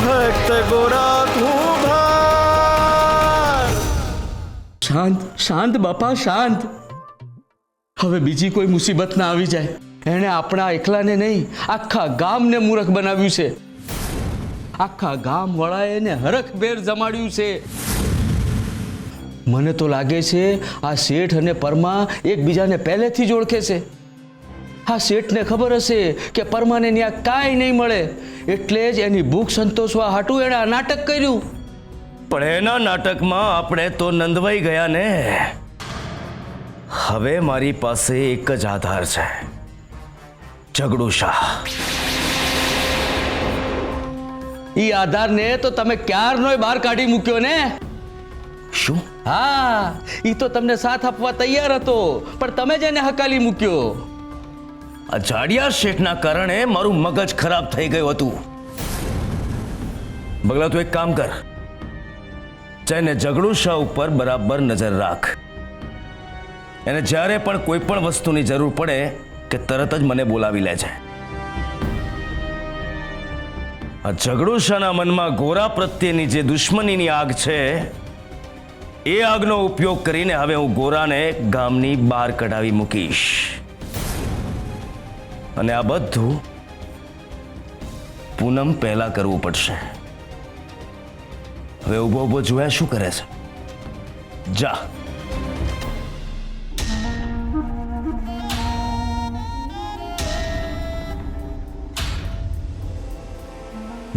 ભક્ત ગોરા તું ભાર. શાંત શાંત બાપા શાંત. હવે બીજી કોઈ મુસીબત ના આવી જાય. એણે આપણા એકલાને નહીં આખા ગામને મૂર્ખ બનાવ્યું છે. આખા ગામ વાળાએ એને હરખભેર જમાડ્યું છે. મને તો લાગે છે આ શેઠ અને પરમા એકબીજાને પહેલેથી જ ઓળખે છે. આ શેઠને ખબર હશે કે પરમાને ત્યાં કાંઈ નહીં મળે, એટલે જ એની ભૂખ સંતોષવા હાટું એણે આ નાટક કર્યું. પણ એના નાટકમાં આપણે તો નંદવાઈ ગયા ને. હવે મારી પાસે એક જ આધાર છે, ઝઘડુ શાહ. ઈ આધારને તો તમે ક્યારનોય બહાર કાઢી મૂક્યો ને. શું? હા, ઈ તો તમને સાથ આપવા તૈયાર હતો, પણ તમે જ એને હકાલી મૂક્યો. આ જાડિયા શેઠના કારણે મારું મગજ ખરાબ થઈ ગયું હતું. બગલા તું એક કામ કર, જઈને ઝઘડુ શાહ ઉપર બરાબર નજર રાખ. એને જ્યારે પણ કોઈ પણ વસ્તુની જરૂર પડે કે તરત જ મને બોલાવી લેજે. આ ઝઘડુ શાહના મનમાં ગોરા પ્રત્યેની જે દુશ્મનીની આગ છે, એ આગનો ઉપયોગ કરીને હવે હું ગોરાને ગામની બહાર કઢાવી મૂકીશ. અને આ બધું પૂનમ પહેલા કરવું પડશે. હવે ઉભો ઉભો જોયા શું કરે છે? જા.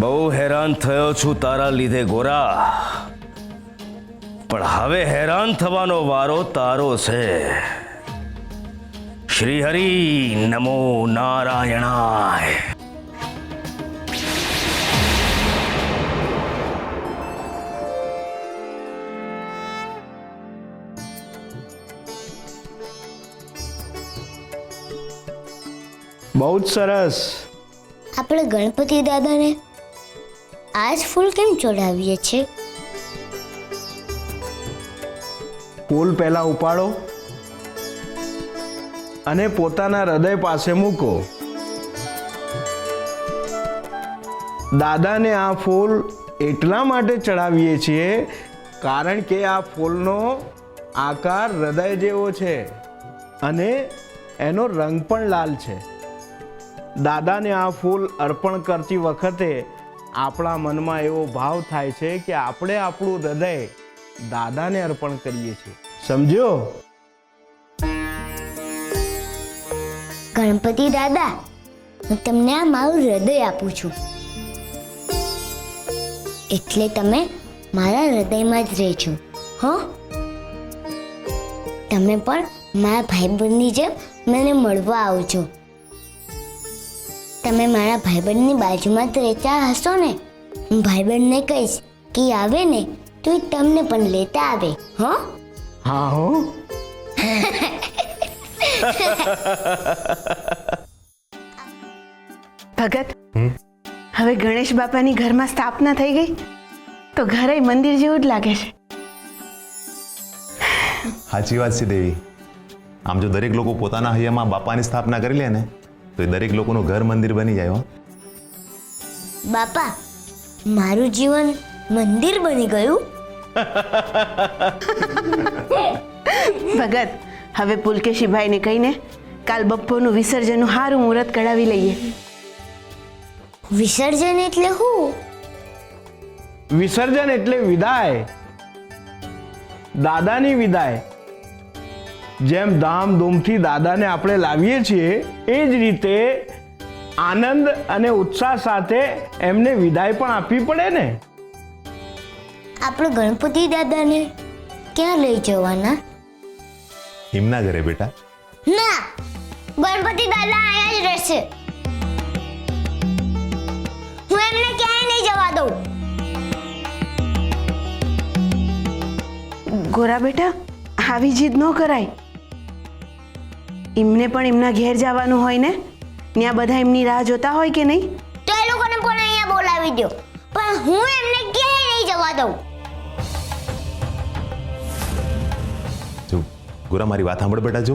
બહુ હેરાન થયો છું તારા લીધે ગોરા, પણ હવે હેરાન થવાનો વારો તારો છે. શ્રી હરિ નમો નારાયણાય. બહુ જ સરસ. આપણે ગણપતિ દાદાને આજ ફૂલ કેમ ચડાવીએ છીએ? ફૂલ પહેલા ઉપાડો અને પોતાના હૃદય પાસે મૂકો. દાદાને આ ફૂલ એટલા માટે ચડાવીએ છીએ કારણ કે આ ફૂલનો આકાર હૃદય જેવો છે અને એનો રંગ પણ લાલ છે. દાદાને આ ફૂલ અર્પણ કરતી વખતે આપણા મનમાં એવો ભાવ થાય છે કે આપણે આપણું હૃદય દાદાને અર્પણ કરીએ છીએ. સમજ્યો? ગણપતિ દાદા, હું તમને આ મારું હૃદય આપું છું, એટલે તમે મારા હૃદયમાં જ રહેજો. હો, તમે પણ મારા ભાઈબંધની જેમ મને મળવા આવજો. તમે મારા ભાઈબંધની બાજુમાં જ રહેતા હશો ને. હું ભાઈબંધને કહીશ કે આવે ને તો એ તમને પણ લેતા આવે. હો? હા હો. ભગત, હવે ગણેશ બાપાની ઘરમાં સ્થાપના થઈ ગઈ તો ઘરે મંદિર જેવું જ લાગે છે. સાચી વાત છે દેવી. આમ જો દરેક લોકો પોતાના હૈયામાં બાપાની સ્થાપના કરી લે ને તો એ દરેક લોકોનું ઘર મંદિર બની જાય. હો બાપા, મારું જીવન મંદિર બની ગયું. ભગત, હવે પુલકેશીભાઈને કહીને કાલ બપોરનું વિસર્જનનું સારું મુહૂર્ત કઢાવી લઈએ. વિસર્જન એટલે શું? વિસર્જન એટલે વિદાય, દાદાની વિદાય. જેમ ધામધૂમથી દાદાને આપણે લાવીએ છીએ એ જ રીતે આનંદ અને ઉત્સાહ સાથે એમને વિદાય પણ આપવી પડે ને. આપણે ગણપતિ દાદાને ક્યાં લઈ જવાના? એમના ઘરે બેટા. ના, ગણપતિ દાદા અહીંયા જ રહેશે. હું એમને ક્યાંય નહીં જવા દઉં. ગોરા બેટા, આવી જીદ ન કરાય. એમને પણ એમના ઘેર જવાનું હોય ને, ત્યાં બધા એમની રાહ જોતા હોય કે નહીં? તો એ લોકોને પણ અહીંયા બોલાવી દો, પણ હું એમને ક્યાંય નહીં જવા દઉં. જો ગોરા, મારી વાત સાંભળ બેટા. જો